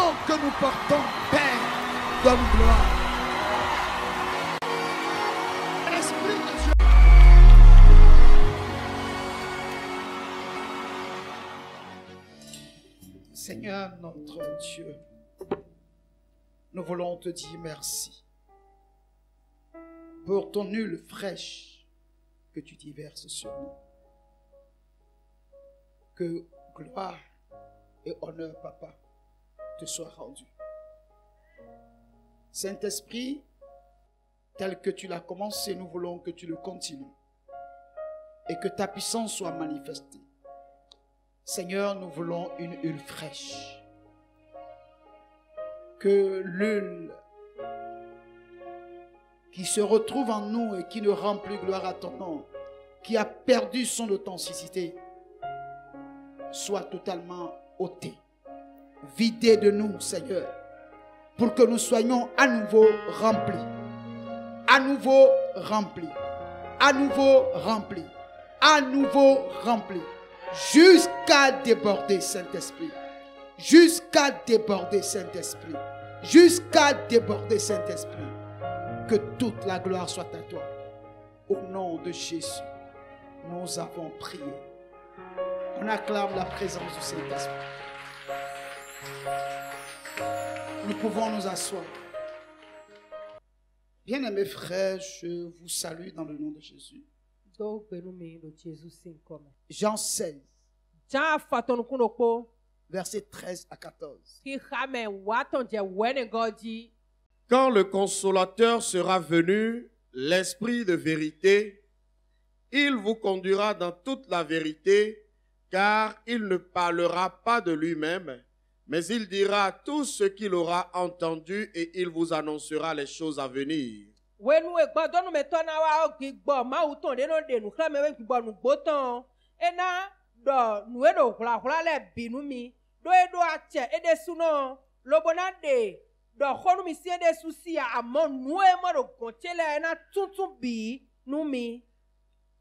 nom que nous portons, Père, donne gloire. Esprit de Dieu. Seigneur notre Dieu, nous voulons te dire merci pour ton huile fraîche que tu diverses sur nous. Que gloire et honneur, Papa, te soient rendus. Saint-Esprit, tel que tu l'as commencé, nous voulons que tu le continues et que ta puissance soit manifestée. Seigneur, nous voulons une huile fraîche. Que l'huile qui se retrouve en nous et qui ne rend plus gloire à ton nom, qui a perdu son authenticité, soit totalement ôtée, vidée de nous, Seigneur, pour que nous soyons à nouveau remplis, à nouveau remplis, à nouveau remplis, à nouveau remplis, jusqu'à déborder, Saint-Esprit, jusqu'à déborder, Saint-Esprit, jusqu'à déborder, Saint-Esprit. Que toute la gloire soit à toi. Au nom de Jésus, nous avons prié. On acclame la présence du Saint-Esprit. Nous pouvons nous asseoir. Bien-aimés frères, je vous salue dans le nom de Jésus. Jean 16, versets 13 à 14. Quand le Consolateur sera venu, l'Esprit de vérité, il vous conduira dans toute la vérité, car il ne parlera pas de lui-même, mais il dira tout ce qu'il aura entendu et il vous annoncera les choses à venir.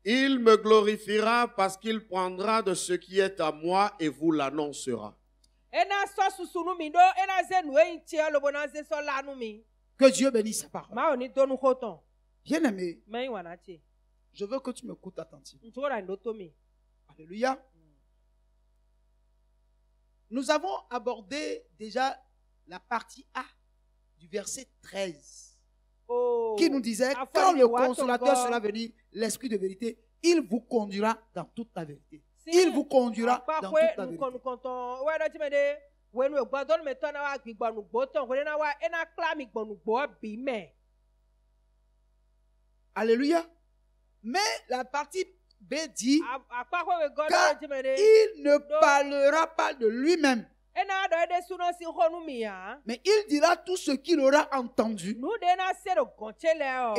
Il me glorifiera parce qu'il prendra de ce qui est à moi et vous l'annoncera. Que Dieu bénisse sa parole. Bien-aimé, je veux que tu m'écoutes attentivement. Alléluia. Nous avons abordé déjà la partie A du verset 13, qui nous disait, quand le Consolateur sera venu, l'Esprit de vérité, il vous conduira dans toute la vérité. Il vous conduira dans toute la vérité. Alléluia. Mais la partie B dit, car il ne parlera pas de lui-même, mais il dira tout ce qu'il aura entendu et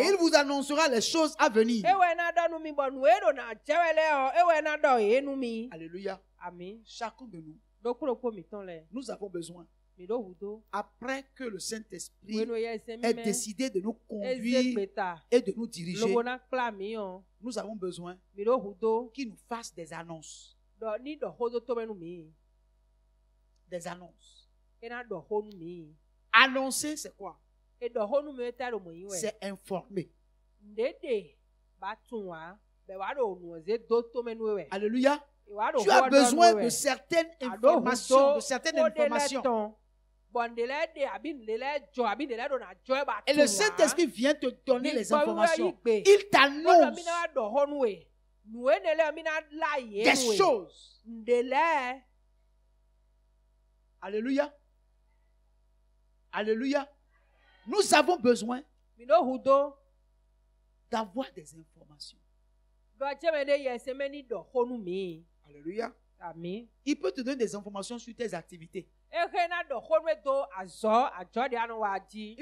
il vous annoncera les choses à venir. Alléluia. Chacun de nous, nous avons besoin, après que le Saint-Esprit ait décidé de nous conduire et de nous diriger, nous avons besoin qu'il nous fasse des annonces. Des annonces. Annoncer, c'est quoi? C'est informer. Alléluia. Tu as besoin de certaines informations, Et le Saint-Esprit vient te donner les informations. Il t'annonce des choses. Alléluia. Alléluia. Nous avons besoin d'avoir des informations. Alléluia. Il peut te donner des informations sur tes activités. Il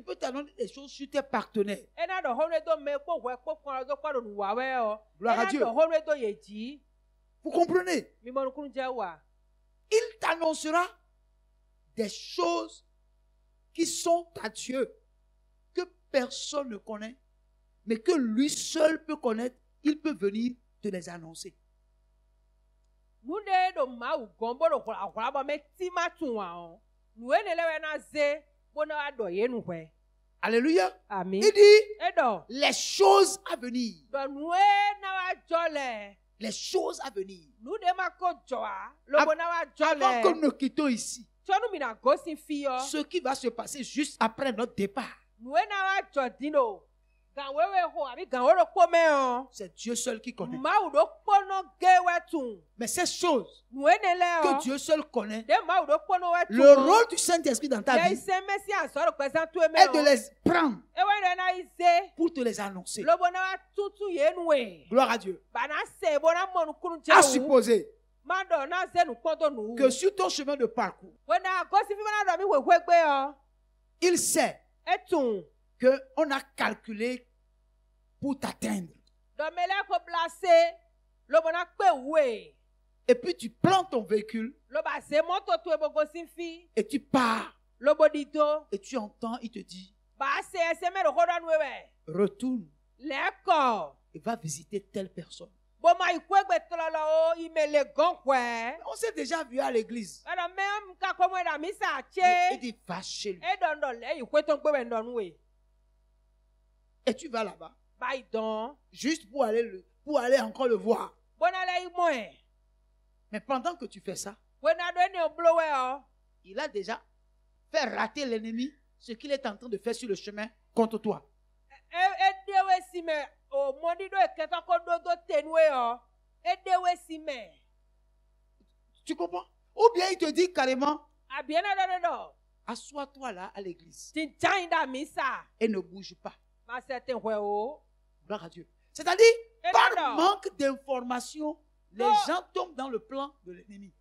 peut te donner des choses sur tes partenaires. Gloire à Dieu. Vous comprenez? Il t'annoncera des choses qui sont à Dieu, que personne ne connaît, mais que lui seul peut connaître. Il peut venir te les annoncer. Alléluia. Amen. Il dit Edo. les choses à venir. Do nue na wa jole. Les choses à venir. Nu de ma ko joa. Lobo na wa Avant que jole. nous quittions ici, Chonu mina gosi fiyo. ce qui va se passer juste après notre départ, Nue na wa jodino. Gan wewe ho abi gan woro kome o. c'est Dieu seul qui connaît. Ma u do pono gewe tun. Mais ces choses Nue ne le que o. Dieu seul connaît, De ma u do pono we tun. le rôle du Saint-Esprit dans ta Ye vie ise mesi asoro pesan tu eme est de o. les prendre Ewe do na ise. pour te les annoncer. Lobo na wa tutu ye nuwe. Gloire à Dieu. Bana se bona monu kunu À jawu. supposer Mado na se nu kodo nu. que sur ton chemin de parcours, Wena gosi fi bana do mi wehwegbe o. il sait Etun. qu'on a calculé pour t'atteindre. Domele ko blase. Lobo na pe we. Et puis tu prends ton véhicule Loba se moto tu ebo gosi fi. et tu pars Lobo dido. et tu entends, il te dit, Ba se ese me ro kodo nu we. retourne Leko. et va visiter telle personne. Boma ikwegbe tololo o imele gonkwe. On s'est déjà vu à l'église. Ana me mka komo da misa Il che. dit, va chez lui. E don don le ikwe ton gbe don we. Et tu vas là-bas, Ba idon. juste pour aller encore le voir. Bona le imoe. Mais pendant que tu fais ça, Wena do ni oblowe o. il a déjà fait rater l'ennemi ce qu'il est en train de faire sur le chemin contre toi. E dewe si me o moni do eketo ko do tenwe o. E dewe si me. Tu comprends? Ou bien il te dit carrément, Abiena do. assois-toi là à l'église Tin chain da misa. et ne bouge pas. Ma certain we o. Gloire à Dieu. C'est-à-dire, Et par alors? manque d'informations, les Non. gens tombent dans le plan de l'ennemi.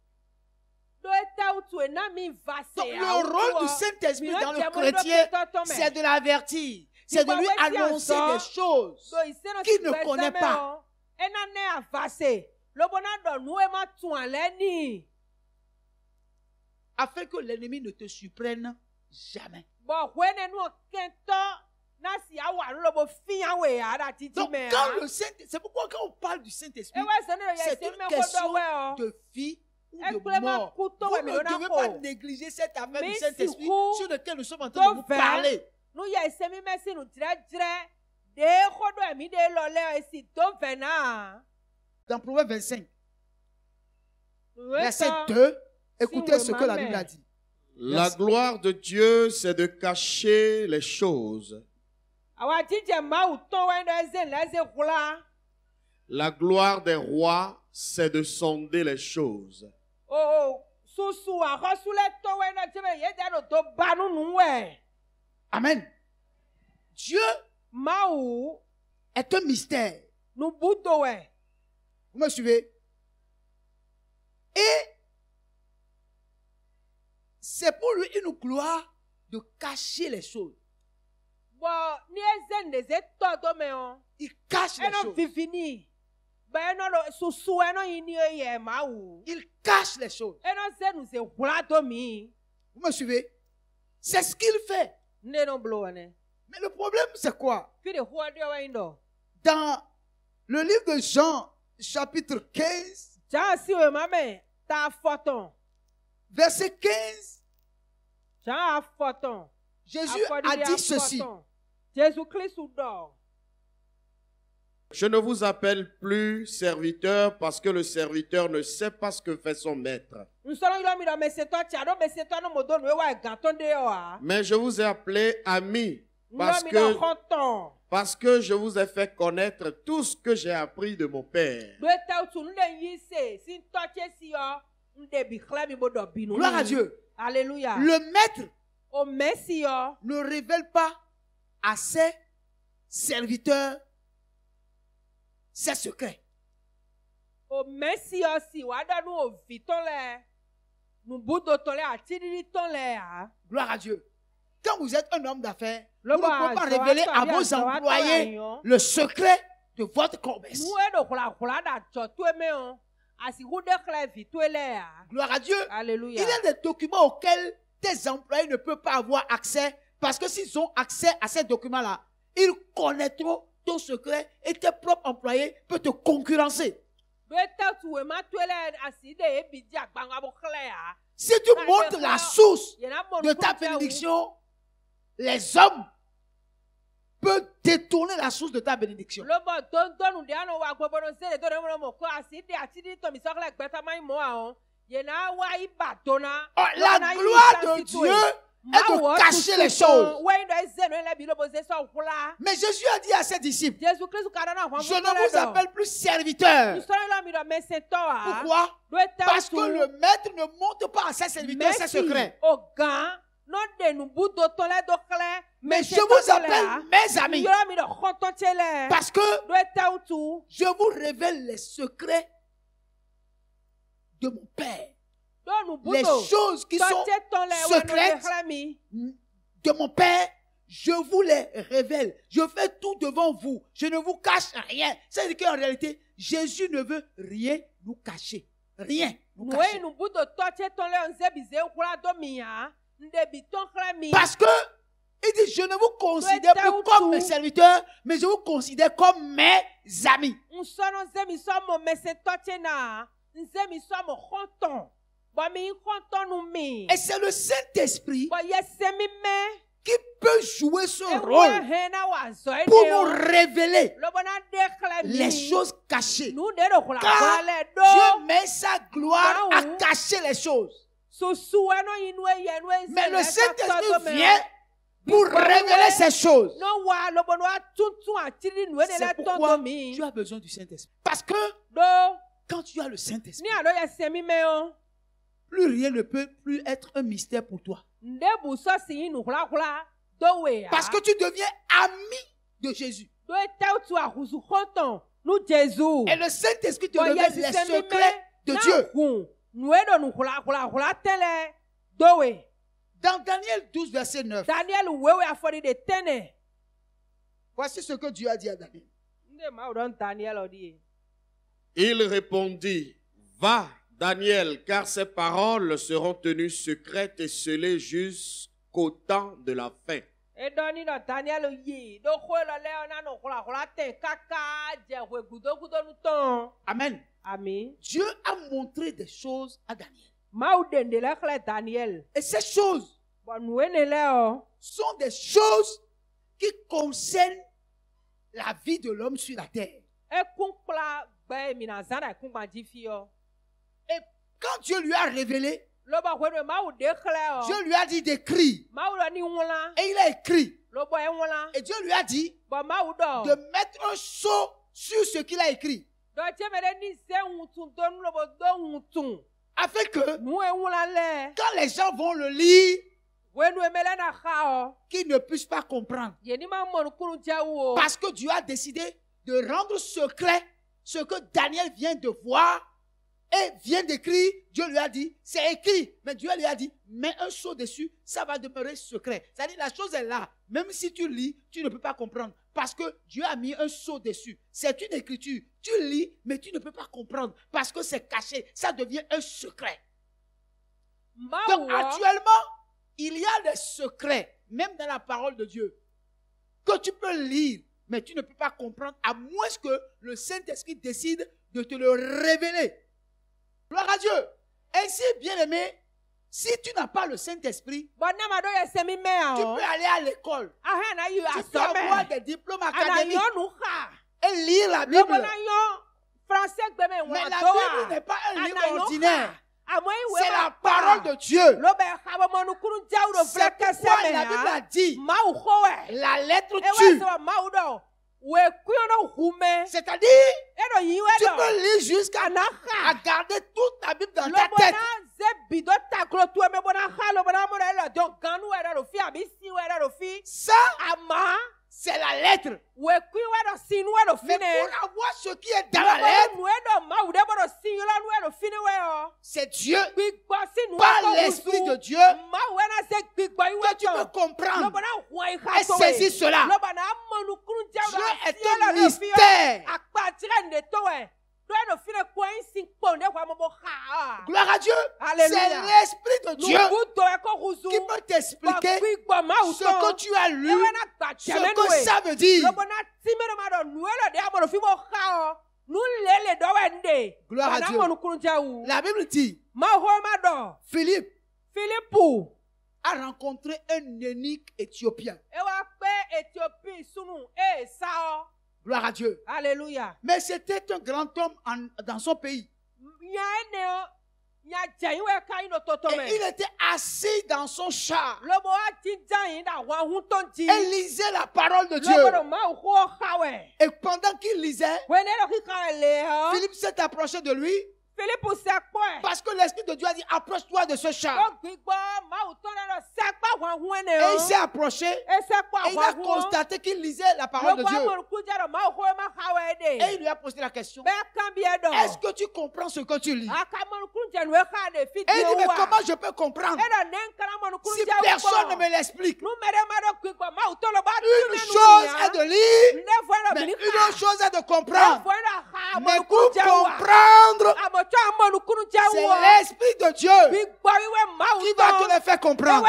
Do eta utu e na mi vase. Donc le rôle du Saint-Esprit dans le chrétien, c'est de l'avertir. C'est de lui annoncer des choses qu'il ne connaît pas. Ena ne avase. Lobo na do nu e ma tun ale ni. Afin que l'ennemi ne te surprenne jamais. Bon, wene nu kento na si awa lobo fiyan we ara titi Donc me. quand le Saint-Esprit, c'est pourquoi quand on parle du Saint-Esprit, E we se ne c'est ye se une me question ko do we o. de vie ou Et de vraiment, mort. couteau, Vous ouais, ne mais on a devez quoi? pas négliger cette affaire du Mais Saint-Esprit si vous- sur lequel nous sommes en train de vous Sauveur. parler. Nu ye se mi me si nu dire de ko do mi de lo le si do vena. Dans Proverbe 25, We verset so- 2, écoutez Si ce vous que la m'amènez. Bible a dit. La gloire de Dieu, c'est de cacher les choses. Awa jije ma u ton we do ze le ze kula. La gloire des rois, c'est de sonder les choses. O susu a ko sule to we na je me ye de do banu nu we. Amen. Dieu Ma u est un mystère. nu budo we. Vous me suivez? Et c'est pour lui une gloire de cacher les choses. Bo ni eze ne ze to do me o. Il cache les Eno choses. vivini. Ba eno lo susu eno yini ye ma u. Il cache les choses. Eno ze nu ze kula do mi. Vous me suivez? C'est ce qu'il fait. Ne no blow ne. Mais le problème, c'est quoi? Fi de ho de wa indo. Dans le livre de Jean, chapitre 15, Ja si we mame ta photon. verset 15, Ja photon. Jésus a dit ceci. Jésus Christ ou do. Je ne vous appelle plus serviteur parce que le serviteur ne sait pas ce que fait son maître. Nsolo ilo mi do me se to cha do me se to no mo do no wa ganton de o a. Mais je vous ai appelé ami parce Nsolo mi do que, hoton. parce que je vous ai fait connaître tout ce que j'ai appris de mon Père. Do ta utu nu de yi se sin to che si o. Nde bi kla mi bo do binu. Gloire à Dieu. Alléluia. Le maître O merci o. ne révèle pas à ses serviteurs ses secrets. O merci o si wa do nu o vi ton le. Nu budo ton le ati di ton le a. Gloire à Dieu. Quand vous êtes un homme d'affaires, vous Le ne pouvez pas révéler à vos employés le secret de votre commerce. Nu e do kula da cho tu me o. Asi hu de kla vi tu le a. Gloire à Dieu. Alléluia. Il y a des documents auxquels tes employés ne peuvent pas avoir accès parce que s'ils ont accès à ces documents-là, ils connaîtront ton secret et tes propres employés peuvent te concurrencer. Do ta tu we ma tu le asi de e bi di agbanga bo kla a. Si tu montres la source de ta bénédiction, les hommes peuvent détourner la source de ta bénédiction. Oh, La gloire de Dieu est de cacher les choses. Mais Jésus a dit à ses disciples, je ne vous appelle plus serviteurs. Pourquoi? Parce que le maître ne montre pas à ses serviteurs ses secrets. Mais je vous appelle mes amis. Parce que je vous révèle les secrets de mon Père. Les choses qui sont secrètes de mon Père, je vous les révèle. Je fais tout devant vous. Je ne vous cache rien. C'est-à-dire qu'en réalité, Jésus ne veut rien nous cacher. Rien nous cacher. Parce que il dit, je ne vous considère plus comme mes serviteurs, mais je vous considère comme mes amis. Et c'est le Saint-Esprit qui peut jouer ce rôle pour nous révéler les choses cachées. Car Dieu met sa gloire à cacher les choses. Mais le Saint-Esprit vient pour révéler ces choses. C'est pourquoi tu as besoin du Saint-Esprit. Parce que quand tu as le Saint-Esprit, plus rien ne peut plus être un mystère pour toi. Parce que tu deviens ami de Jésus. Et le Saint-Esprit te révèle les secrets de Dieu. Dans Daniel 12, verset 9, voici ce que Dieu a dit à Daniel. Il répondit, va, Daniel, car ces paroles seront tenues secrètes et scellées jusqu'au temps de la fin. Amen. Dieu a montré des choses à Daniel. Et ces choses sont des choses qui concernent la vie de l'homme sur la terre. Et quand Dieu lui a révélé, Dieu lui a dit d'écrire. Et il a écrit. Et Dieu lui a dit de mettre un sceau sur ce qu'il a écrit. Afin que quand les gens vont le lire, qu'ils ne puissent pas comprendre. Parce que Dieu a décidé de rendre secret ce que Daniel vient de voir et vient d'écrire. Dieu lui a dit, c'est écrit. Mais Dieu lui a dit, mets un sceau dessus, ça va demeurer secret. C'est-à-dire la chose est là. Même si tu lis, tu ne peux pas comprendre. Parce que Dieu a mis un sceau dessus. C'est une écriture. Tu lis, mais tu ne peux pas comprendre. Parce que c'est caché. Ça devient un secret. Donc actuellement, il y a des secrets, même dans la parole de Dieu, que tu peux lire, mais tu ne peux pas comprendre, à moins que le Saint-Esprit décide de te le révéler. Gloire à Dieu. Ainsi, bien-aimé, si tu n'as pas le Saint-Esprit, tu peux aller à l'école. Tu peux avoir des diplômes académiques et lire la Bible. Mais la Bible n'est pas un livre ordinaire. C'est la parole de Dieu. C'est pourquoi la Bible a dit, la lettre tue. C'est-à-dire, tu peux lire jusqu'à garder toute la Bible dans ta tête. Ça, c'est la lettre. Mais pour avoir ce qui est dans la lettre, c'est Dieu, par l'Esprit de Dieu, que tu peux comprendre et saisir cela. Dieu est un mystère. Gloire à Dieu. C'est l'Esprit de Dieu qui peut t'expliquer ce que tu as lu, ce que ça veut dire. Gloire à Dieu. La Bible dit, Philippe Philippe a rencontré un eunuque éthiopien. Gloire à Dieu. Alléluia. Mais c'était un grand homme dans son pays. Et il était assis dans son char et lisait la parole de Dieu. Et pendant qu'il lisait, Philippe s'est approché de lui parce que l'Esprit de Dieu a dit approche-toi de ce char. Et il s'est approché et il a constaté qu'il lisait la parole de Dieu. Et il lui a posé la question, est-ce que tu comprends ce que tu lis? Et il dit, mais comment je peux comprendre si personne ne me l'explique? Une chose est de lire, mais une autre chose est de comprendre. Mais pour comprendre, c'est l'Esprit de Dieu qui va te le faire comprendre.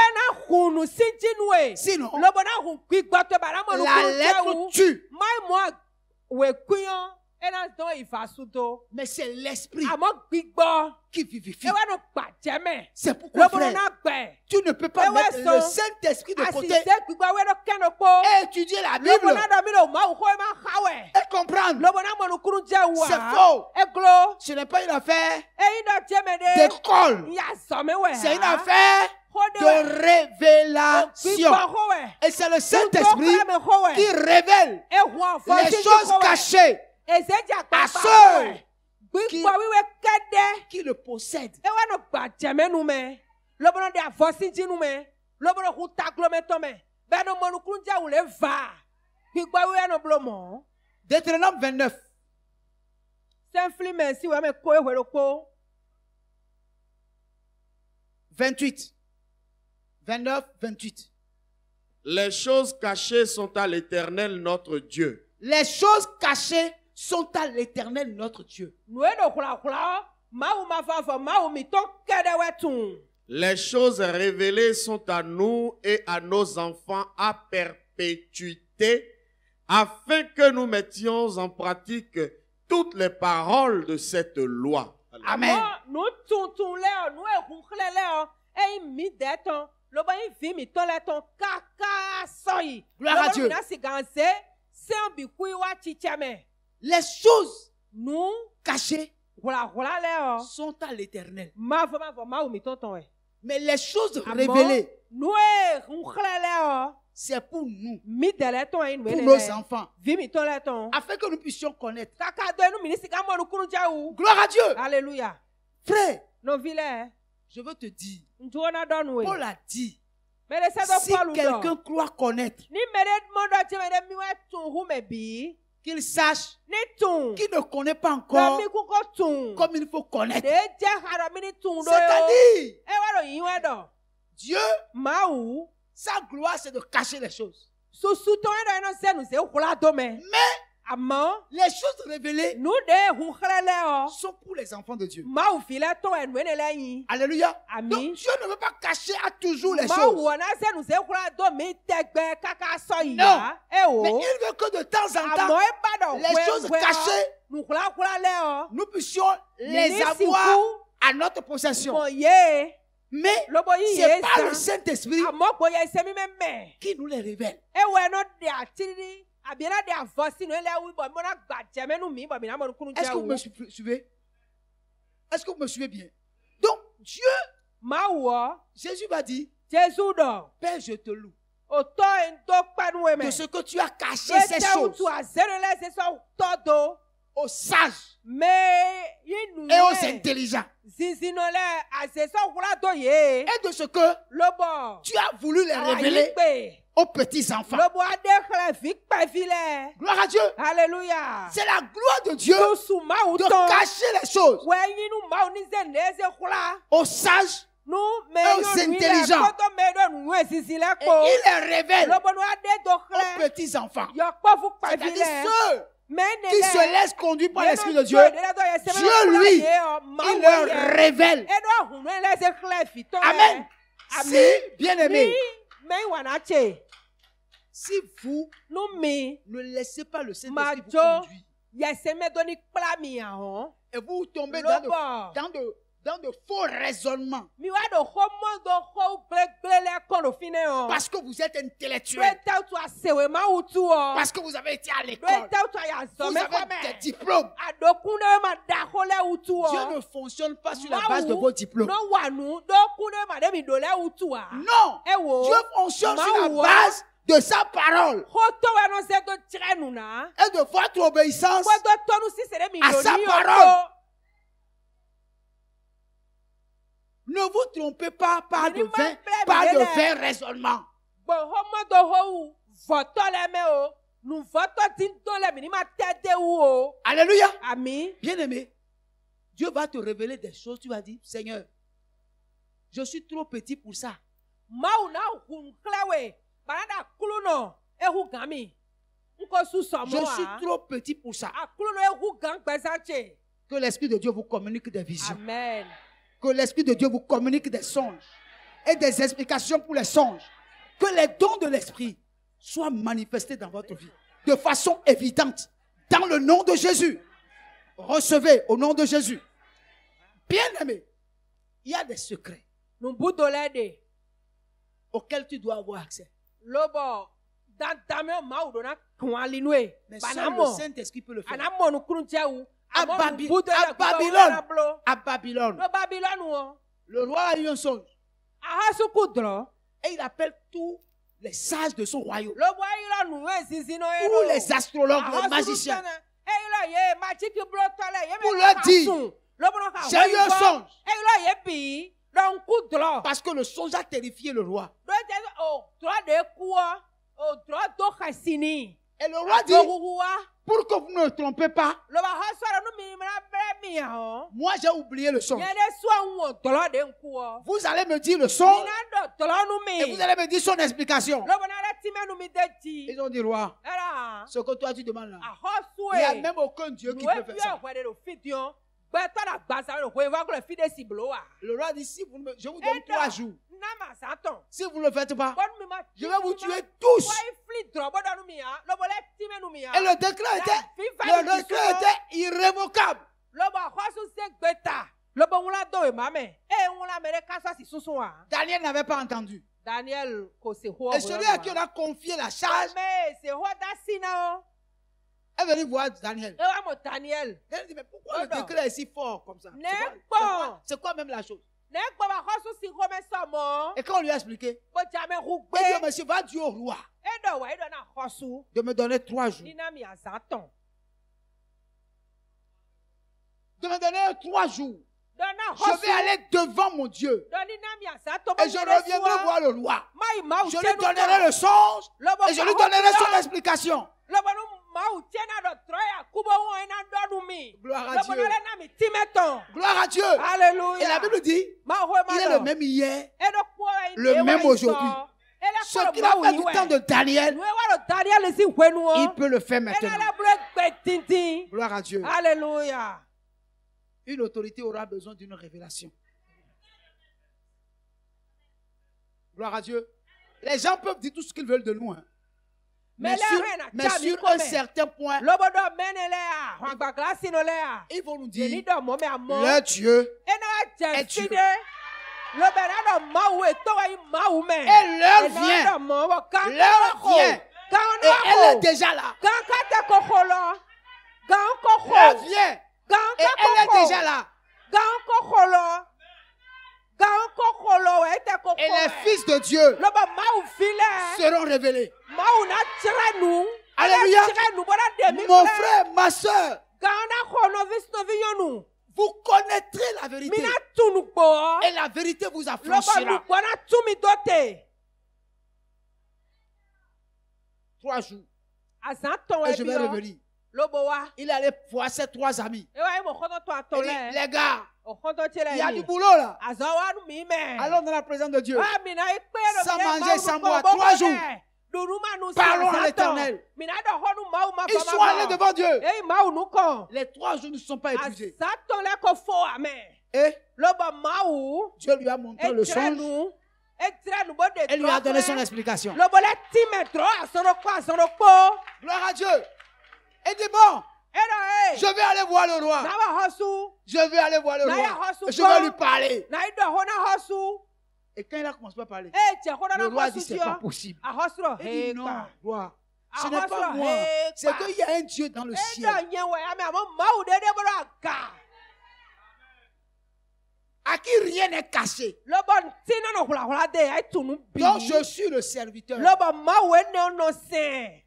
Sinon, la lettre tue. Mais c'est l'Esprit qui vivifie. C'est pourquoi, frère, tu ne peux pas mettre le Saint-Esprit de côté et étudier la Bible et comprendre. C'est faux. Ce n'est pas une affaire d'école. C'est une affaire de révélation. Et c'est le Saint-Esprit qui révèle les choses cachées à ceux qui le possèdent. Deutéronome 29. 28. 29, 28. Les choses cachées sont à l'Éternel notre Dieu. Les choses cachées sont à l'Éternel notre Dieu. Les choses révélées sont à nous et à nos enfants à perpétuité, afin que nous mettions en pratique toutes les paroles de cette loi. Amen. Gloire à Dieu. Les choses cachées sont à l'Éternel. Mais les choses révélées, c'est pour nous, pour nos enfants, afin que nous puissions connaître. Gloire à Dieu. Alléluia. Frère, je veux te dire, Paul a dit, si quelqu'un croit connaître, qu'il sache qu'il ne connaît pas encore comme il faut connaître. C'est-à-dire, Dieu, sa gloire, c'est de cacher les choses. Mais les choses révélées sont pour les enfants de Dieu. Alléluia. Donc Dieu ne veut pas cacher à toujours les choses. Non. Mais il veut que de temps en temps, les choses cachées, nous puissions les avoir à notre possession. Mais ce n'est pas le Saint-Esprit qui nous les révèle. Est-ce que vous me suivez? Est-ce que vous me suivez bien? Donc, Dieu, Jésus va dire, Père, je te loue de ce que tu as caché ces choses aux sages et aux intelligents. Et de ce que tu as voulu les révéler aux petits enfants. Gloire à Dieu. Alléluia. C'est la gloire de Dieu de cacher les choses aux sages et aux intelligents. Et il les révèle aux petits enfants. C'est-à-dire ceux qui se laissent conduire par l'Esprit de Dieu. Dieu, lui, il leur révèle. Amen. Si, bien-aimé, si vous ne laissez pas le Saint-Esprit vous conduire, et vous tombez dans de faux raisonnements. Mi wa do xɔ mɔ do xɔ gblẽgblẽ lɛ kɔ do fi ne o. Parce que vous êtes Do intellectuel. ete tu asewe ma wutu o. Parce que vous avez été à Do l'école. ete tu aya Vous zɔmɛ avez des kɔmɛ. diplômes. Adokun ne ma da xɔ lɛ wutu o. Dieu ne fonctionne pas sur la base de vos diplômes. No wa nu dokun ne ma de mi do lɛ wutu a. Non. Ewo. Dieu fonctionne sur la Mawu. base de sa parole Xɔtɔ wɛ no se do tirɛ nu na. et de votre obéissance Ko do tɔnu sise de mi à do sa ni o parole. to. Ne vous trompez pas par de Minimum vains, blême, par de blême. vains raisonnements. Gbɔnhɔmɔ do ho vɔtɔ lɛ mɛ o. Nu vɔtɔ ti do lɛ mi ni ma tɛ de wu o. Alléluia. Ami. Bien-aimé, Dieu va te révéler des choses. Tu vas dire, Seigneur, je suis trop petit pour ça. Mawu na hun klewe. Banada kulu no. Ehu gami. Nko su Je sɔmɔ suis a. trop petit pour ça. Akulu no ehu gan gbɛsantse. Que l'Esprit de Dieu vous communique des visions. Amen. Que l'Esprit de Dieu vous communique des songes et des explications pour les songes. Que les dons de l'Esprit soient manifestés dans votre vie de façon évidente. Dans le nom de Jésus. Recevez au nom de Jésus. Bien-aimé, il y a des secrets Numbudo lɛ de. auxquels tu dois avoir accès. Lobo. Dantamɛ mawu do na kuali nue. Mais seul le Banamo. Saint-Esprit peut le faire. Anamɔ nu kurunjɛ wu. À Amɔ Baby- numbudo à lɛ gbɔ Babylone. wɛrɛ blo. À Babylone, No Babylone o. le roi a eu un songe Ahasuku drɔ. et il appelle tous les sages de son royaume, Lobo ayilɔ nu ezizi no ye tous les astrologues, les magiciens. Eyilɔ ye majiki blotɔ lɛ ye Pour mɛ leur ka dire, sun. Lobo no ka j'ai eu un songe. Eyilɔ ye bi. Dɔnku drɔ. Parce que le songe a terrifié le roi. Do ete o drɔ de kuɔ. O drɔ do xasini. Et le roi dit, Dohuhua. pour que vous ne le trompez pas, Lobo ahasɔrɔ nu mi mina bɛ mi hàn. moi j'ai oublié le songe. Nye de sɔ ŋu drɔ de nkuɔ. Vous allez me dire le songe Mina dɔ drɔ nu mi. et vous allez me dire son explication. Lobo na ɖe timɛ nu mi de Ils ti. ont dit, roi, Ɛra. ce que toi tu demandes là, Ahɔsue. il n'y a même aucun Dieu qui peut faire ça. Nuwe de do fidion. Gbɛtɔ na gbasa do hoe va gblɔ fi de si blo wa. Le roi dit, si vous ne me- je vous donne 3 jours. Na ma zatɔn. Si vous ne le faites pas, Bɔnu mi ma. je vais vous tuer tous. Wa ifli drɔ bɔ dɔ nu mi ya. Lobo lɛ timɛ nu mi ya. Et le décret était irrévocable. Lobo ahɔsu se gbeta. Lobo ŋula do ema mɛ. Ŋula mɛ de kasa si sunsun wa. Daniel n'avait pas entendu. Daniel ko se ho. Et celui à qui on a confié la charge Mais se ho da si na o. est venu voir Daniel. E wa mo Daniel. Daniel dit, mais pourquoi le Non, non. décret est si fort comme ça? N'est C'est pas. quoi- C'est quoi même la chose? Ne gbɔ ba ahɔsu si ho mɛ sɔmɔ. Et quand on lui a expliqué, Bo jame hu il dit, gbe. monsieur, va dire au roi Eɖɔ wa eɖɔ na xɔsu. de me donner 3 jours. Nina mi azãtɔn. De me donner 3 jours. Dɔna Je vais xɔsu. aller devant mon Dieu. Dɔ nina mi azãtɔn. Et je reviendrai voir le roi. Mayi mawu Je lui donnerai le songe et je lui donnerai son explication. Lɔbɔnu mawu tiɛna dɔ trɔ ya kubo wɔn ina dɔnu mi. Gloire à Lɔbɔnu Dieu. lɛ na mi timɛ tɔn. Gloire à Dieu. Alléluia. Et la Bible dit, Mawu ho il est le même hier. Eɖo kpɔ Le même aujourd'hui. Ce qu'il a fait du temps de Daniel, Nue wa dɔ Daniel si huenu o. il peut le faire Ena maintenant. lɛ blo gbe tintin. Gloire à Dieu. Alléluia. Une autorité aura besoin d'une révélation. Gloire à Dieu. Les gens peuvent dire tout ce qu'ils veulent de nous. Hein. Mais sur un certain point, Lɔbɔdɔ mɛnɛ lɛ a. Hɔngbagla si no lɛ a. ils vont nous Yeni dire, dɔ mɔ mɛ a mɔ. le Dieu Ena est jɛ si Dieu. de. Lɔbɛna dɔ mawu eto wa yi mawu mɛ. Et l'heure Ena vient. dɔ mɔ wɔ kan L'heure ko. vient. Kan Et na elle est ko. déjà là. Kan ka tɛ koko lɔ. Kan koko. L'heure vient. Kan Et ka elle est koko. déjà là. Kan koko lɔ. Kan koko lɔ wɛ ete koko Et les wɛ. fils de Dieu Lɔbɔ mawu fi lɛ. seront révélés. Mawu na tirɛ nu. Alléluia. Ele tirɛ nu bɔra demi Mon filɛ. frère, ma soeur, Kan na xɔ nɔvi nyɔnu. vous connaîtrez la vérité. Mina tunu gbɔ. Et la vérité vous Lɔbɔ affranchira. nugbɔ na tu mi do te. 3 jours. Azãtɔn Et wɛ je bi vais yɔ. revenir. Lobo wa. Il allait voir ses 3 amis. Ewa ye mo xɔtɔtɔ atɔ Il dit, lɛ. les gars, O xɔtɔ tse il y a lɛ du yi. boulot là. Azɔ wa nu mi mɛ. Allons dans la présence de Dieu. Ah, mina ye kpe ɖe Sans mi ɖe manger, Mawu sans nu boire, gbɔ 3 jours. bɔ ɖunu ma nu si Parlons à azãtɔ. l'Éternel. Mina ɖe xɔ nu Mawu ma Ils sont allés devant Dieu. Eyi Mawu nu kɔ. Les 3 jours ne sont pas épuisés. Azãtɔ lɛ ko fo amɛ. Et Lobo Mawu. Dieu lui a montré le Etirɛ songe nu. Etirɛ nu bo de et lui a donné trɔ son fɛ. explication. Lobo lɛ ti mɛ trɔ azɔrɔ kpɔ azɔrɔ kpɔ. Gloire à Dieu. Et dit, bon, Era Je vais aller voir le roi. na ba hosu. Je vais aller voir le Na ya roi. hosu Je vais ko. lui parler. Na ido hona hosu. Et quand il a commencé à parler, Je hona le na roi dit hosu c'est tio. pas possible. A hosu ro Il dit he non, pa. roi. Ce Ah, n'est pas Roi, moi. hey, C'est quoi. qu'il y a un Dieu dans le ciel. Eda nyewe ame amo mau de bro aka. À qui rien n'est caché. Lo bon tina no hula hula de ai tunu bi. Donc je suis le serviteur. Lo bon mau ene no se.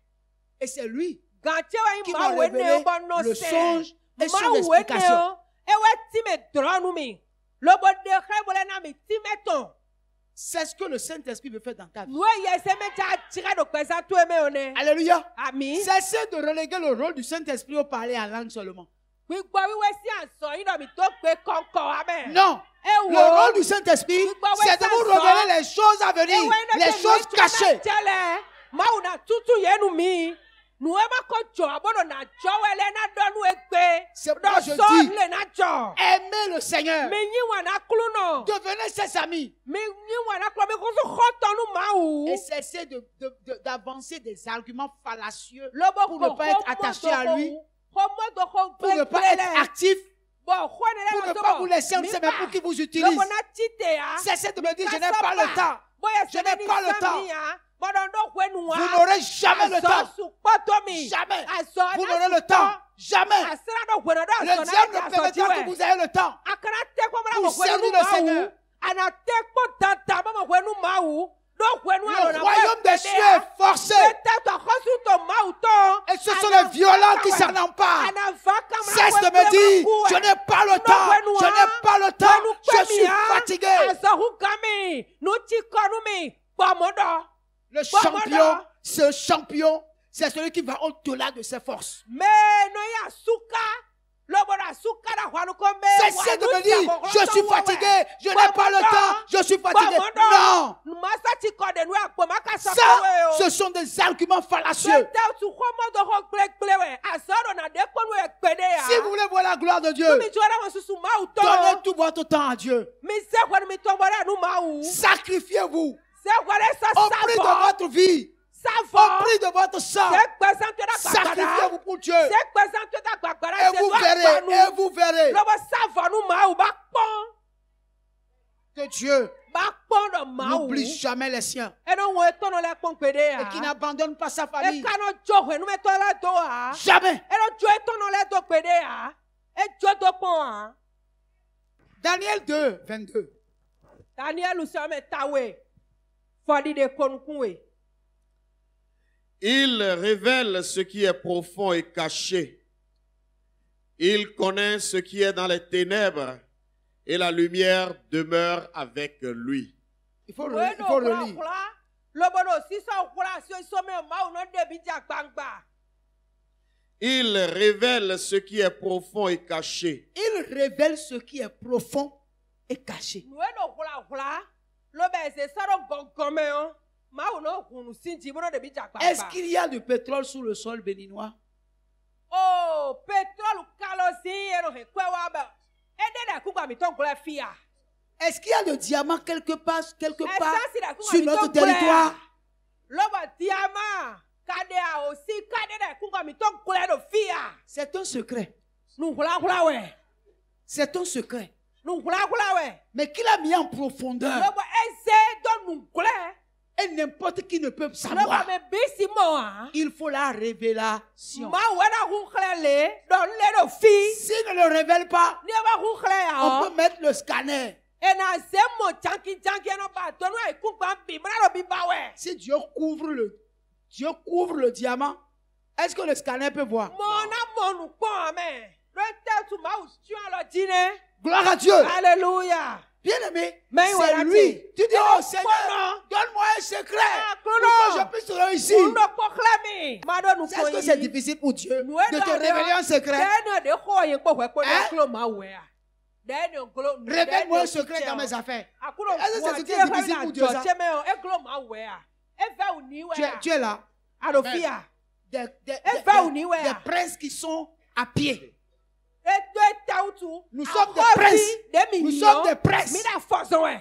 Et c'est lui Ganche wa qui m'a mau ene révélé bon no le se. songe et son Mau explication. ene ewe ti me dronu mi. Lo bon de khe bole na mi ti me ton. C'est ce que le Saint-Esprit veut faire dans ta vie. Nous y a me ja tire do pesa to eme one. Alléluia. Ami. Cessez de reléguer le rôle du Saint-Esprit au parler en langue seulement. Gbigbo wiwe si anso yin do mi to pe konko amen. Non. E Le rôle du Saint-Esprit, c'est de vous révéler les choses à venir, les choses cachées. Mau na tutu yenu mi. Nu e ma ko jo abodo na jo wele na do nu egbe. C'est pourquoi je so dis, le na jo. aimez le Seigneur. Me yin wa na klu no. Devenez ses amis. Me yin wa na klu me ko so khoto nu mau. Et cessez d'avancer des arguments fallacieux Lobo pour ne pas être attaché à lui, pour ne pas être actif, pour ne pas vous laisser, on ne sait même pour qui vous utilise. Cessez de me dire, je n'ai pas le temps. Je n'ai pas le temps. Vous n'aurez jamais le temps. Jamais. Vous n'aurez le temps. Jamais. Le diable ne permettra que vous ayez le temps pour servir le Seigneur. Le royaume des cieux est forcé. Et ce sont les violents qui s'en emparent. Cesse de me dire, je n'ai pas le temps. Je n'ai pas le temps. Je suis fatigué. Le champion, c'est celui qui va au-delà de ses forces. Cessez de me dire, je suis fatigué, je n'ai pas le temps, je suis fatigué. Non! Ça, ce sont des arguments fallacieux. Si vous voulez voir la gloire de Dieu, donnez tout votre temps à Dieu. Sacrifiez-vous au prix de votre vie, au prix de votre sang. Sacrifiez-vous pour Dieu. Et vous verrez que Dieu n'oublie jamais les siens et qui n'abandonne pas sa famille. Jamais. Daniel 2, 22. Il révèle ce qui est profond et caché. Il connaît ce qui est dans les ténèbres et la lumière demeure avec lui. Il faut relire. Il révèle ce qui est profond et caché. Il révèle ce qui est profond et caché. Est-ce qu'il y a du pétrole sous le sol béninois? Oh, pétrole Est-ce qu'il y a du diamant quelque part sur notre territoire? C'est un secret. C'est un secret. Mais qu'il a mis en profondeur. Et n'importe qui ne peut savoir. Il faut la révélation. S'il ne le révèle pas, on peut mettre le scanner. Si Dieu couvre le diamant, est-ce que le scanner peut voir? Gloire à Dieu. Alléluia. Bien-aimé, c'est lui. Tu dis, oh Seigneur, donne-moi un secret pour que je puisse réussir. Est-ce que c'est difficile pour Dieu de te révéler un secret? Révèle-moi un secret dans mes affaires. Est-ce que c'est difficile pour Dieu ça? Tu es là. Des princes qui sont à pied. Nous sommes des princes. Nous sommes des princes.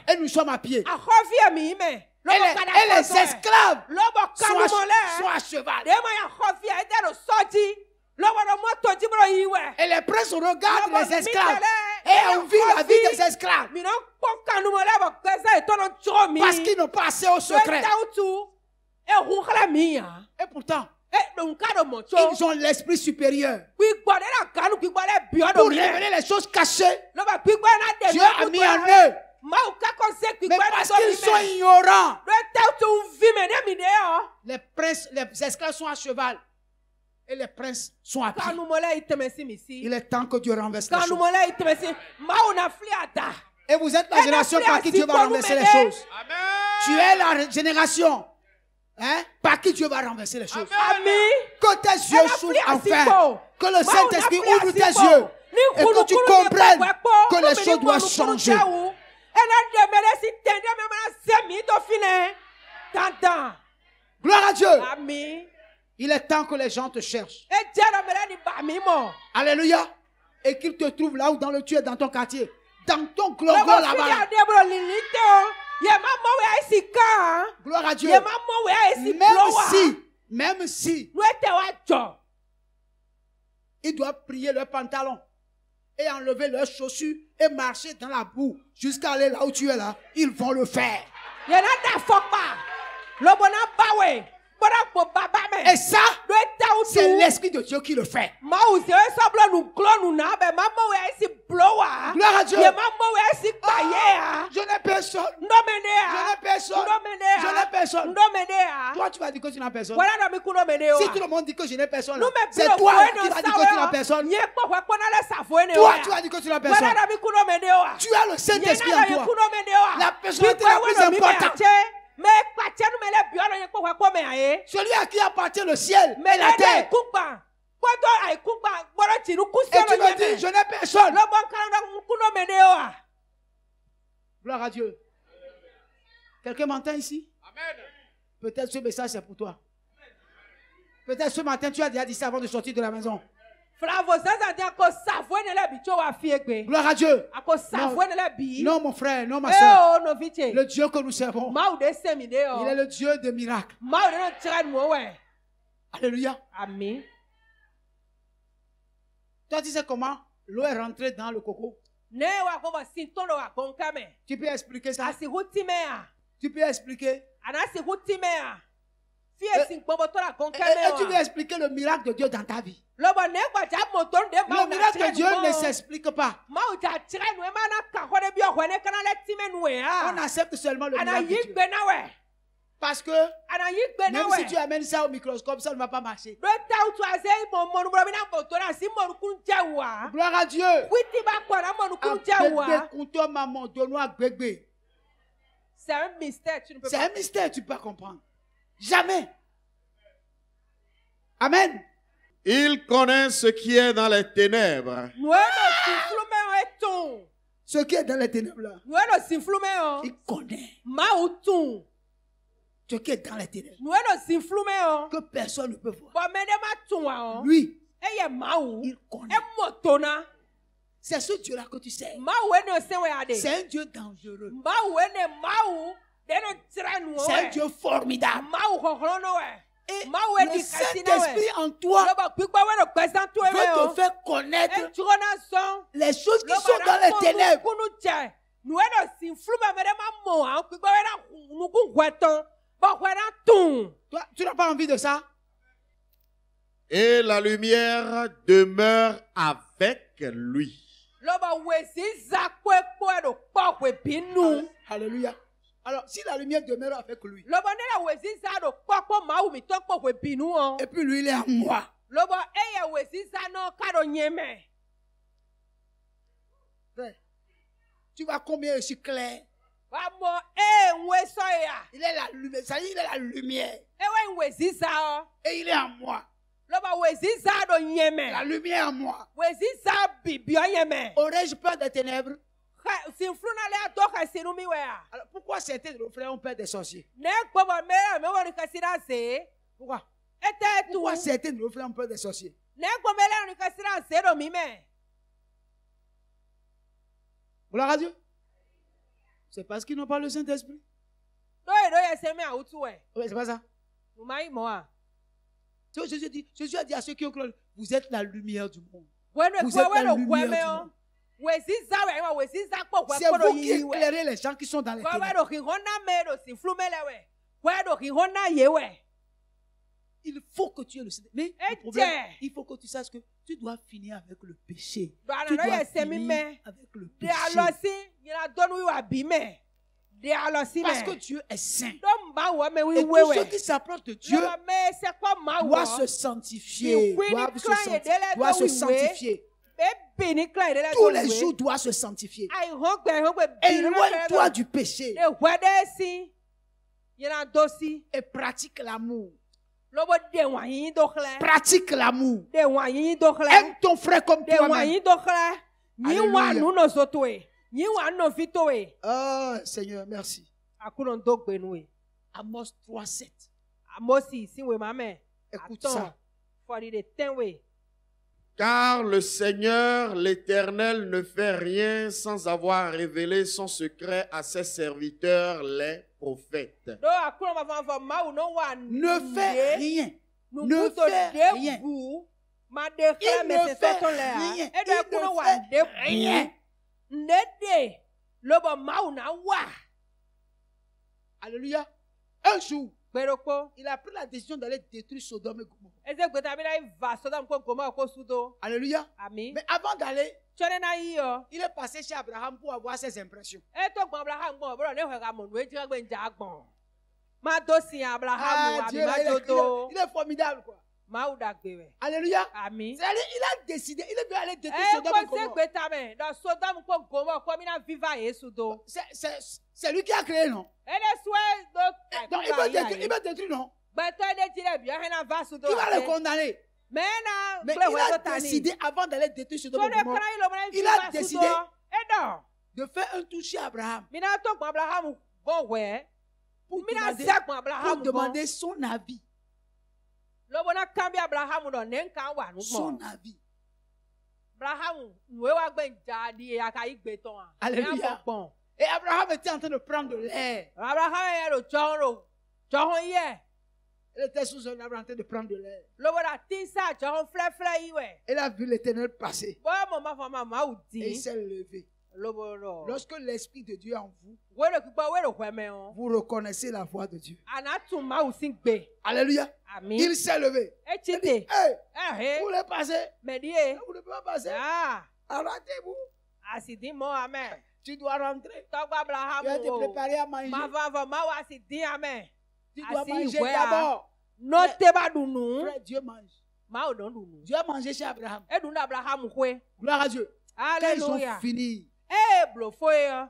Et nous sommes à pied. Et les esclaves sont à cheval. Et les princes regardent les esclaves et envient la vie des esclaves parce qu'ils n'ont pas accès au secret. Et pourtant, ils ont l'esprit supérieur pour révéler les choses cachées. Dieu a mis en eux. Mais parce qu'ils sont ignorants, les esclaves sont à cheval et les princes sont à pied. Il est temps que Dieu renverse les choses. Et vous êtes la génération par qui Dieu va renverser les choses. Amen. Tu es la génération par qui Dieu va renverser les choses. Que tes yeux s'ouvrent enfin. Que le Saint-Esprit ouvre tes yeux. Et que tu comprennes que les choses doivent changer. Gloire à Dieu. Il est temps que les gens te cherchent. Alléluia. Et qu'ils te trouvent là où dans le tu es dans ton quartier. Dans ton gloire là-bas. Gloire à Dieu. Même si ils doivent plier leurs pantalons et enlever leurs chaussures et marcher dans la boue jusqu'à aller là où tu es là, ils vont le faire. Et ça, c'est l'Esprit de Dieu qui le fait. Gloire à Dieu. Je n'ai personne. Je n'ai personne. Je n'ai personne. Toi, tu vas dire que tu n'as personne. Si tout le monde dit que je n'ai personne, c'est toi qui vas dire que tu n'as personne. Toi, tu vas dire que tu n'as personne. Tu as le Saint-Esprit en toi. La personnalité la plus importante. Celui à qui appartient le ciel et la terre. Et tu me dis, je n'ai personne. Gloire à Dieu. Quelqu'un m'entend ici? Amen. Peut-être ce message c'est pour toi. Peut-être ce matin tu as déjà dit ça avant de sortir de la maison. Gloire à Dieu. Non mon frère, non ma soeur. Le Dieu que nous servons, il est le Dieu de miracles. Alléluia. Amen. Toi tu sais comment l'eau est rentrée dans le coco? Tu peux expliquer ça? Tu peux expliquer? Et tu veux expliquer le miracle de Dieu dans ta vie? Le miracle de Dieu ne s'explique pas. On accepte seulement le miracle de Dieu. Parce que même si tu amènes ça au microscope, ça ne va pas marcher. Gloire à Dieu. C'est un mystère, tu ne peux C'est pas. un mystère, tu peux pas comprendre. Jamais. Amen. Il connaît ce qui est dans les ténèbres. Ce qui est dans les ténèbres là, il connaît ce qui est dans les ténèbres. Que personne ne peut voir. Lui, il connaît. C'est ce Dieu-là que tu sais. C'est un Dieu dangereux. C'est un Dieu formidable. Et le Saint-Esprit en toi veut te faire connaître les choses qui sont dans les ténèbres. Toi, tu n'as pas envie de ça? Et la lumière demeure avec lui. Alléluia. Alors, si la lumière demeure avec lui, et puis lui, il est en moi. Frère, tu vois combien je suis clair? Il est la lumière. Ça dit, il est la lumière. Et il est en moi. La lumière en moi. Aurais-je peur des ténèbres? Alors, pourquoi certains de nos frères ont peur des sorciers? Pourquoi? Pourquoi certains de nos frères ont peur des sorciers? Gloire à Dieu. C'est parce qu'ils n'ont pas le Saint-Esprit. Oui, c'est pas ça. Jésus a dit à ceux qui ont cru, vous êtes la lumière du monde. Wẹ́nu Vous ẹ̀kọ́ êtes la wẹ́nu lumière du wẹ́mẹ́ monde. ọ́. Wèsì záwẹ̀ ẹ̀wọ̀n wèsì zákpọ̀ C'est wẹ́kọ̀rọ̀ vous qui yìí wẹ̀. éclairez les gens qui sont dans les ténèbres. Wẹ́nu òkìhàn náà mẹ́rin òsì flúmẹ́lẹ̀ wẹ̀. Wẹ́nu òkìhàn náà yé wẹ̀. Il faut que tu aies le Seigneur. Mais Et le problème, tiens. il faut que tu saches que tu dois finir avec le péché. Dọ̀nà Tu náà dois yẹ sẹ́mi finir mẹ́. avec le De péché. alọ́sí yìnyín dọ́nu wíwà bí mẹ́. De alọ́sí Parce que mẹ́. Dieu est saint. Dọ́mùbá wọ̀ mẹ́ Et wíwé tous ceux wẹ̀. qui s'approchent de Dieu Lọ́wọ́ mẹ́ sẹ́kọ̀ máa doivent wọ̀. se sanctifier. Il oui, Doivent ni se clan sanctifier. yedele Doivent to se wiwe. sanctifier. Bébì ní kílà ìdílé Tous les jours doivent se sanctifier. Àìhàn gbẹ̀ bí Éloigne-toi du péché de wẹ́dẹ́ sí. Yìnyín dó sí. et pratique l'amour. Lọ́wọ́ de wọ̀nyí dó xlẹ̀. Pratique l'amour. De wọ̀nyí dó xlẹ̀. Aime ton frère comme De toi-même. wọ̀nyí dó xlẹ̀. Yín wà Alléluia. nù nà soto ẹ̀. Yín wà nù fi tó ẹ̀. Oh Seigneur, merci. Àkúrò tó gbẹ̀nu ẹ̀. Amos 3:7. Àmọ́sì ìsìnwé mamẹ́. Écoute ça. Fọ̀dí de tẹ́wé. Car le Seigneur, l'Éternel, ne fait rien sans avoir révélé son secret à ses serviteurs, les prophètes. Dó àkúrò máa fọ máwù náà wà Ne fais rien. Ne Ne fais rien. Ma de xlẽ Il me ne se fait tɔtɔ lea. rien. Eɖo Il ɛku ne ne wà fait de rien. Ne de lobɔ mawu na wà. Alléluia. Un jour, Gbeɖokpo. il a pris la décision d'aller détruire Sodome et Gomorrhe. Eze gbeta bi na yi va Sodome kple Gomorrhe ko sudo. Alléluia. Ami. Mais avant d'aller, Tsɔ ne na yi yɔ. il est passé chez Abraham pour avoir ses impressions. Eto gbɔn Abraham gbɔn bɔlɔ ne xɔ gamɔ nu edzra gbe ŋdza gbɔn. Ma do si Abraham ami Dieu, ma il est- dodo. il est formidable, quoi. Mawu dagbe wɛ. Alléluia. Ami. C'est-à-dire, il a décidé, il veut aller détruire E Sodome et ko se Gomorrhe. gbeta mɛ dɔ Sodome kple Gomorrhe kɔ mi na viva Yesu do. C'est lui qui a créé, non? Ele sue do. Donc, il veut détruire, non? Gbẹtọ ẹdẹ ti rẹ bi ọhẹ na va sudo Il va le condamner. mẹna Mais gblẹ il wẹ a tó ta ni décidé, avant d'aller détruire Sodome et sọdọ Gomorrhe, kana yi lọ mọ il fi a va décidé sudo ẹdọ de faire un tour chez Abraham mina tó gbọn Abraham gbọn wẹ pour mina demander, sẹ gbọn pour Abraham gbọn demander son avis. lọbọ náà kàn bí Abraham dọ ní nǹkan wà nù Son gbọn avis. Abraham nùwé wa gbẹ njà di aka yìí gbé tán a Alléluia. gbọn Et Abraham était en train de prendre de l'air. Abraham yẹ lọ jọhún yẹ Il était sous un arbre en train de prendre de l'air. lọbọ náà tí sá jọhún filẹfilẹ yìí wẹ Il a vu l'Éternel passer. bọ́ọ̀ mọ̀ máa fọ máa wù Et il dín s'est levé. lọbọ lọ Lorsque l'Esprit de Dieu est en vous, wẹ́rẹ̀ gbígbọ́ wẹ́rẹ̀ wẹ́mẹ́ wọn. vous reconnaissez la voix de Dieu. Anatun mawu si gbe. Alléluia. Ami. Il s'est levé. Eti Il dit, te. hey, Ehe. vous voulez passer? Medie. Vous ne pouvez pas passer. Ah. Arrêtez-vous. Asidi mo amen. Tu dois rentrer. Tọgbà Abraham Tu vas te o. préparer à manger. Ma va va ma wa asidi amen. Tu dois Asi manger ìwé a. d'abord. No te ba dunu. Frère, Dieu mange. Ma o don dunu. Dieu a mangé chez Abraham. E dunu Abraham kwe. Gloire à Dieu. Quand ils ont Alléluia. fini, Blo foye.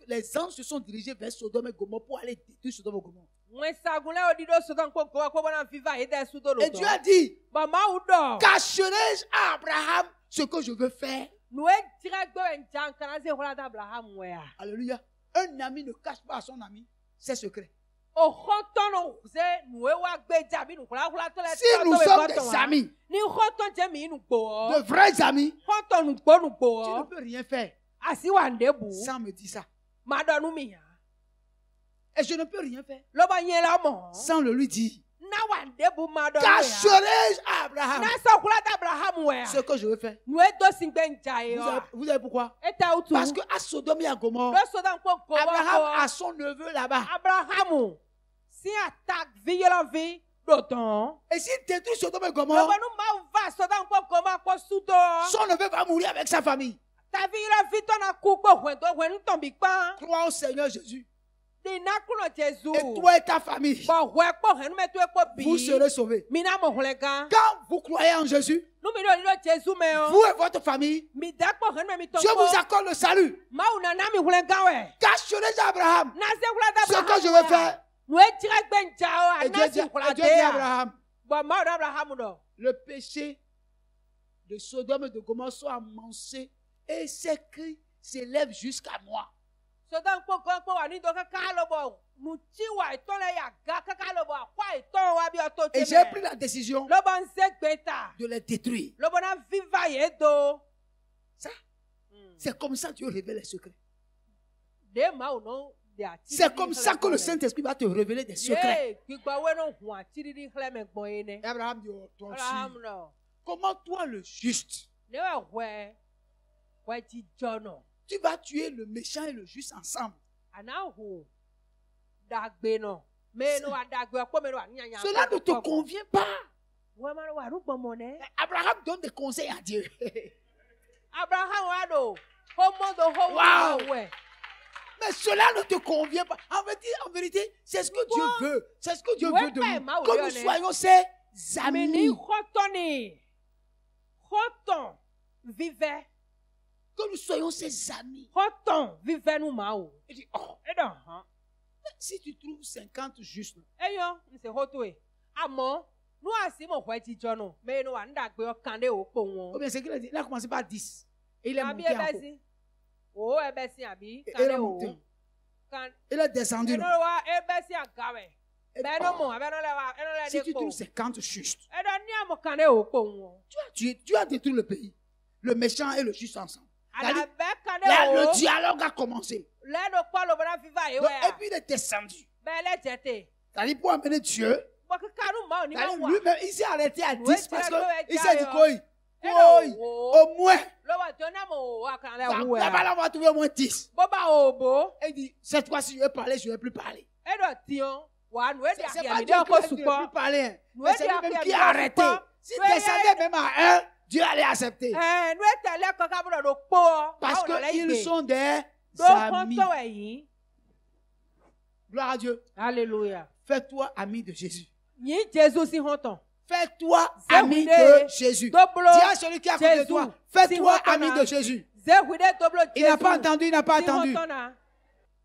les anges se sont dirigés vers Sodome et Gomorrhe pour aller détruire Sodome et Gomorrhe. Mwen sagunle odido sodan ko ko bona viva ede sudo lo. Et Dieu a dit, Ba ma u do. cacherai-je à Abraham ce que je veux faire? Nou e tira gbe njan kana se hola da Abraham we a. Alléluia. Un ami ne cache pas à son ami ses secrets. O khoton no ze nou e wa gbe jabi nou kula to le. Si nous sommes des amis, Ni khoton je mi nou gbo. de vrais amis, Khoton nou gbo nou tu ne gbo. peux rien faire Asi wa ndebu. sans me dire ça. Ma do nou mi ya. Et je ne peux rien faire Lo ba yen la mo. sans le lui dire. Na wa ndebu ma do. Cacherai-je à Abraham Na so kula da Abraham we a. ce que je veux faire? Nou e do sin gbe nja e o. Vous savez pourquoi? Eta utu. Parce que à Sodome et à Gomorrhe, Lo sodan ko gbo. Abraham a son neveu là-bas. Abraham si attaque vie la vie d'autant. Et s'il détruit Sodome et Lo Gomorrhe, ba nou ma va sodan ko goma ko sudo. son neveu va mourir avec sa famille. Ta vie la vie ton a ku gbo hwen do hwen nou tombi pa. Crois au Seigneur Jésus. Di na kuno Jésus. Et toi et ta famille, Bo hwen po hwen me tu e ko bi. vous serez sauvés. Mina mo hwen gan. Quand vous croyez en Jésus, Nou mi do Jésus me o. vous et votre famille, Mi da po hwen me mi ton Dieu ko. vous accorde le salut. Ma ou na mi hwen gan we. Cacherai-je à Abraham Na se hwen da ce Abraham. que je veux faire? Nou e tira gbe nja o. Et Dieu Ana dit, si hwen et Dieu dit à da. Abraham, Bo ma o Abraham do. le péché de Sodome et de Gomorrhe soit amancé et ses cris s'élèvent jusqu'à moi. Sodan ko wa ni do ka lo bo. Nu ti wa ito le ya ga ka lo bo. Kwa ito wa bi o to te Et me. j'ai pris la décision Lo bon se gbeta. de les détruire. Lo bon na viva ye do. Ça, c'est comme ça que Dieu révèle les secrets. De ma ou no C'est comme ça que le Saint-Esprit va te révéler des secrets. Ye gbigbawe no hu atididi xlẽ me gbɔ ye ne. Abraham dit, oh, toi Abraham aussi, no. comment toi le juste, Ne wɛ hwɛ dzidzɔ no. tu vas tuer le méchant et le juste ensemble? Ana hu dagbe no. Me no wa dagbe kpɔ me no wa nyanya. Cela ne te convient pas. Wɛ ma no wa nu gbɔmɔ ne. Abraham donne des conseils à Dieu. Abraham wa do. Homo do homo Wow. wɛ. Mais cela ne te convient pas. En vérité, c'est ce que Dieu veut. C'est ce que Dieu Ouais, veut de mais, nous. ma Que nous oublié, soyons ses Mais ni amis. xɔtɔ ni. Xɔtɔ vivɛ. Que nous soyons ses amis. Xɔtɔ vivɛ nu ma o. Il dit, oh, E dɔ hàn. si tu trouves 50 justes, Eyɔ nse xoto ye. Amɔ nu asi mo xɔ dzidzɔ no. Me no wa nu dagbe yɔ kan de o kpo ou ŋɔ. bien c'est qu'il a dit, il a commencé par 10. Et il est Abi monté en ebe haut. si. O ebe si abi. Et Kan il de est o. monté. Kan. Il est descendu. Eno wa ebe si agawɛ. Et- Bɛ no mo abe no le wa eno le Si de tu kpo. trouves 50 justes, Eɖɔ ni amo kan de o kpo ŋɔ. tu as détruit le pays. Le méchant et le juste ensemble. C'est-à-dire, Alabe kan là, de le o. dialogue a commencé. Le do kpɔ lo bena viva ye Donc, wɛ. et puis il est descendu. Bɛ le jete. C'est-à-dire, pour amener Dieu, Bɔ kika nu ma o ni ma c'est-à-dire, wa. lui-même, il s'est arrêté à 10 Ouais, parce tu l'as qu'il dit, s'est dit ouais, quoi? Eh, Au moins, Lo wa jɔ na mo wa kan de wu là-bas, ɛ. là, on va trouver au moins 10. Bɔ ba o bo. Et il dit, cette fois-ci, je vais parler, je ne vais plus parler. Eɖɔ tiɲɔ. Wa nu e di C'est ahiã pas mi Dieu de qui ko a dit de ne supɔ. plus parler. Hein. Ouais, Mais c'est Dieu lui-même a qui dit a de arrêté. pas. S'il Ouais, descendait même à 1, Dieu allait accepter. Nu e tɛlɛ kɔkɔ bɔ do kpɔ. Parce qu'ils sont des Do amis. kɔntɔ wɛ yi. Gloire à Dieu. Alléluia. Fais-toi ami de Jésus. Yi Jésus si hɔntɔn. Fais-toi Zéhude. ami de Jésus. Doblo. Dis à celui qui est à côté de Jésus. toi, fais-toi Si ami hɔntɔn de Jésus. Zehu de doblo Jésus. Il n'a pas entendu, il n'a pas Si entendu. hɔntɔn na.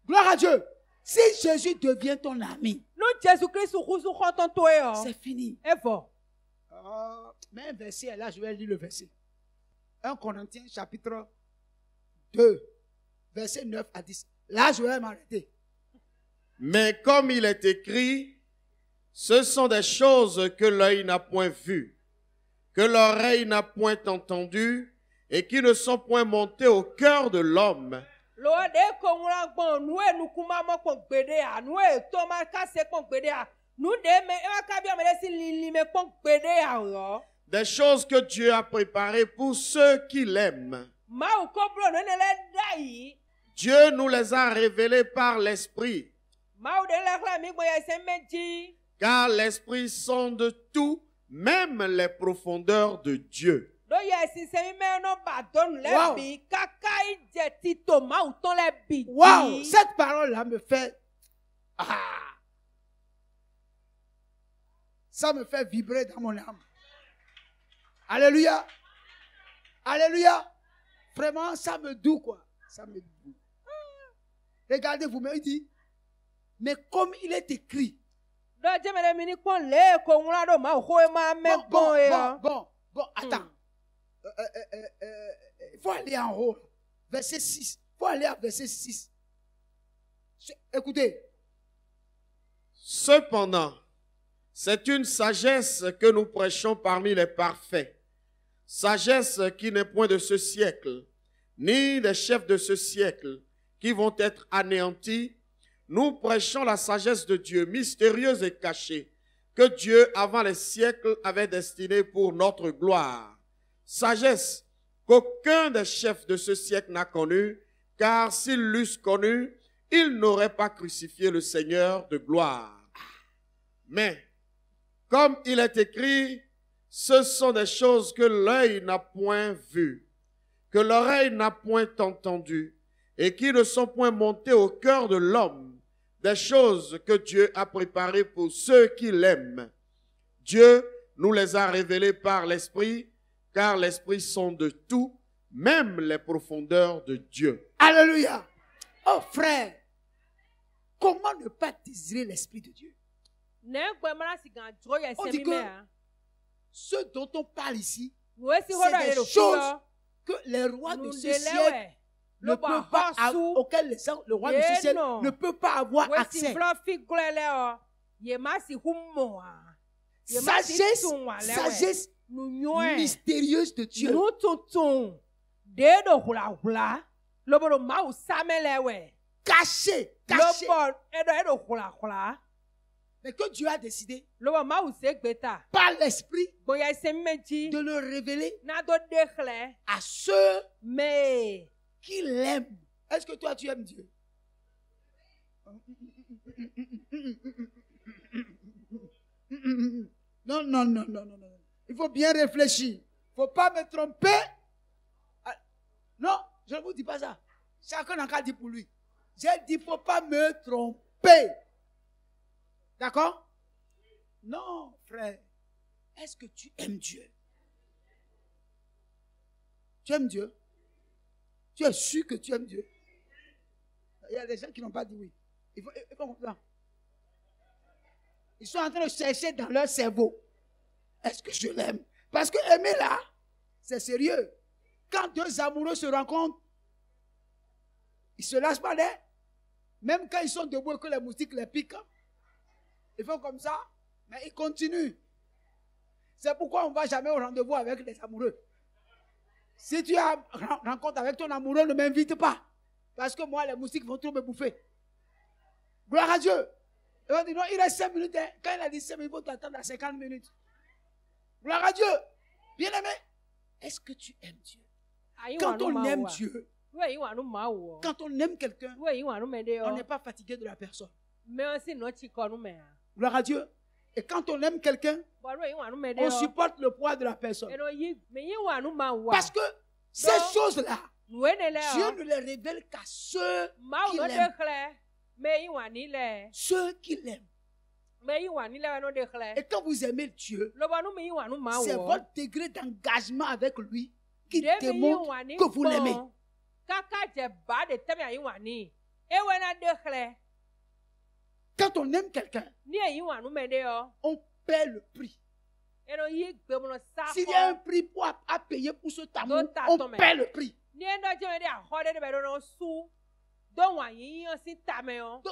Gloire à Dieu. Si Jésus devient ton ami, Nu Jésus Christ kusu hɔntɔn to ye ɔ. c'est fini. Evɔ. Mais un verset, là, je vais lire le verset. 1 Corinthiens chapitre 2, verset 9 à 10. Là, je vais m'arrêter. Mais comme il est écrit, ce sont des choses que l'œil n'a point vues, que l'oreille n'a point entendues, et qui ne sont point montées au cœur de l'homme. Lo de ko ŋlɔ gbɔn nu e nukuma mɔ kpɔn gbede a nu e tɔma kase kpɔn gbede a nu de me ema kabi ame de si lili me kpɔn gbede a yɔ. Des choses que Dieu a préparées pour ceux qui l'aiment. Mawu ko blo ne ne le da yi. Dieu nous les a révélées par l'Esprit, Mawu de le xlẽ mi gbɔ ye se me dzi. car l'Esprit sonde tout, même les profondeurs de Dieu. Do ye si se mi me no ba donu le Wow. bi kaka yi je ti to mawu tɔn le bi. Waouh, cette parole-là me fait... Ah, ça me fait vibrer dans mon âme. Alléluia. Alléluia. Vraiment, ça me doux, quoi. Ça me doux. Regardez vous-même, il dit, mais comme il est écrit. Do je me le mi ni kpɔn le ko ŋlɔ do mawu ko ema me gbɔn ye ɔ. Bon, attends. Il faut aller en haut. Verset 6. Il faut aller à verset 6. Écoutez. Cependant, c'est une sagesse que nous prêchons parmi les parfaits. Sagesse qui n'est point de ce siècle, ni des chefs de ce siècle, qui vont être anéantis. Nous prêchons la sagesse de Dieu, mystérieuse et cachée, que Dieu, avant les siècles, avait destinée pour notre gloire. Sagesse qu'aucun des chefs de ce siècle n'a connue, car s'ils l'eussent connue, ils n'auraient pas crucifié le Seigneur de gloire. Mais, comme il est écrit, ce sont des choses que l'œil n'a point vues, que l'oreille n'a point entendues, et qui ne sont point montées au cœur de l'homme, des choses que Dieu a préparées pour ceux qui l'aiment. Dieu nous les a révélées par l'Esprit, car l'Esprit sonde tout, même les profondeurs de Dieu. Alléluia. Oh frère, comment ne pas désirer l'Esprit de Dieu? Ne gbɛ mana si gan dro ye On se dit mi que me a. ce dont on parle ici, Nu e si ho c'est do ye des do fi choses yɔ. que les rois de Nu ce de le siècle wɛ. ne Lo peut bɔ pas, hɔsu. auquel le roi de ce siècle non. ne peut pas avoir We si accès. vlɔ fi gblɔe le ɔ. Ye ma si hu mo a. Ye ma si Sagesse, tun wa le wɛ. sagesse Nu nyɔe. mystérieuse de Dieu. Nu tuntun. De do hula hula. Lo bo do mawu same le wɛ. caché, Lo caché. bɔ eɖo xlãxlã. Mais que Dieu a décidé Lo bɔ Mawu se gbe ta. par l'Esprit Gboya ese mi dzi. de le révéler Na do de xlẽ. à ceux Me. qui l'aiment. Est-ce que toi tu aimes Dieu? Non, non, non, non, non, non. Il faut bien réfléchir. Il ne faut pas me tromper. Ah, non, je ne vous dis pas ça. Chacun n'a qu'à dire pour lui. J'ai dit, il ne faut pas me tromper. D'accord? Non, frère. Est-ce que tu aimes Dieu? Tu aimes Dieu? Tu es sûr que tu aimes Dieu? Il y a des gens qui n'ont pas dit oui. Il faut comprendre. Ils sont en train de chercher dans leur cerveau. Est-ce que je l'aime? Parce que aimer là, c'est sérieux. Quand deux amoureux se rencontrent, ils ne se lâchent pas d'air. Même quand ils sont debout et que les moustiques les piquent, ils font comme ça, mais ils continuent. C'est pourquoi on ne va jamais au rendez-vous avec les amoureux. Si tu as rencontre avec ton amoureux, ne m'invite pas. Parce que moi, les moustiques vont trop me bouffer. Gloire à Dieu. Et on dit non, il reste 5 minutes. Hein. Quand il a dit 5 minutes, il faut t'attendre à 50 minutes. Gloire à Dieu. Bien-aimé, est-ce que tu aimes Dieu? Quand on aime Dieu, quand on aime quelqu'un, on n'est pas fatigué de la personne. Gloire à Dieu. Et quand on aime quelqu'un, on supporte le poids de la personne. Parce que ces choses-là, Dieu ne les révèle qu'à ceux qui l'aiment. Ceux qui l'aiment. Et quand vous aimez Dieu, c'est votre degré d'engagement avec lui qui démontre que vous l'aimez. Quand on aime quelqu'un, on paie le prix. S'il y a un prix à payer pour cet amour, on paie le prix. Donc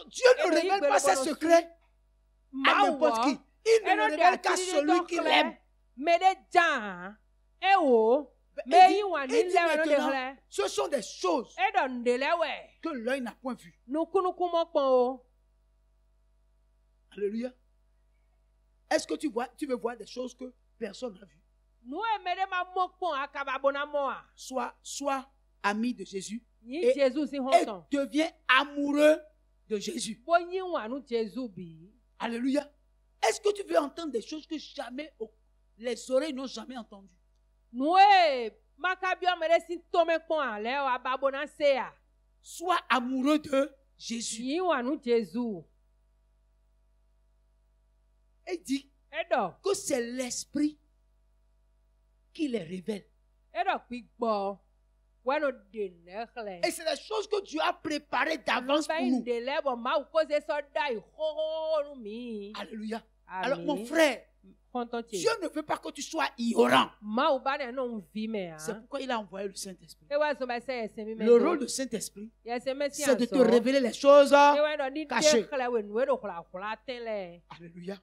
Dieu ne révèle pas ses secrets à n'importe qui. Il ne le révèle qu'à celui qui l'aime. Il dit maintenant, ce sont des choses que l'œil n'a point vues. Alléluia. Est-ce que tu veux voir des choses que personne n'a vues? Sois ami de Jésus et deviens amoureux de Jésus. Alléluia. Est-ce que tu veux entendre des choses que jamais les oreilles n'ont jamais entendues? Sois amoureux de Jésus. Et dit que c'est l'Esprit qui les révèle. Et c'est des choses que Dieu a préparées d'avance pour nous. Alléluia. Alors mon frère, Dieu ne veut pas que tu sois ignorant. C'est pourquoi il a envoyé le Saint-Esprit. Le rôle du Saint-Esprit, c'est de te révéler les choses cachées. Alléluia.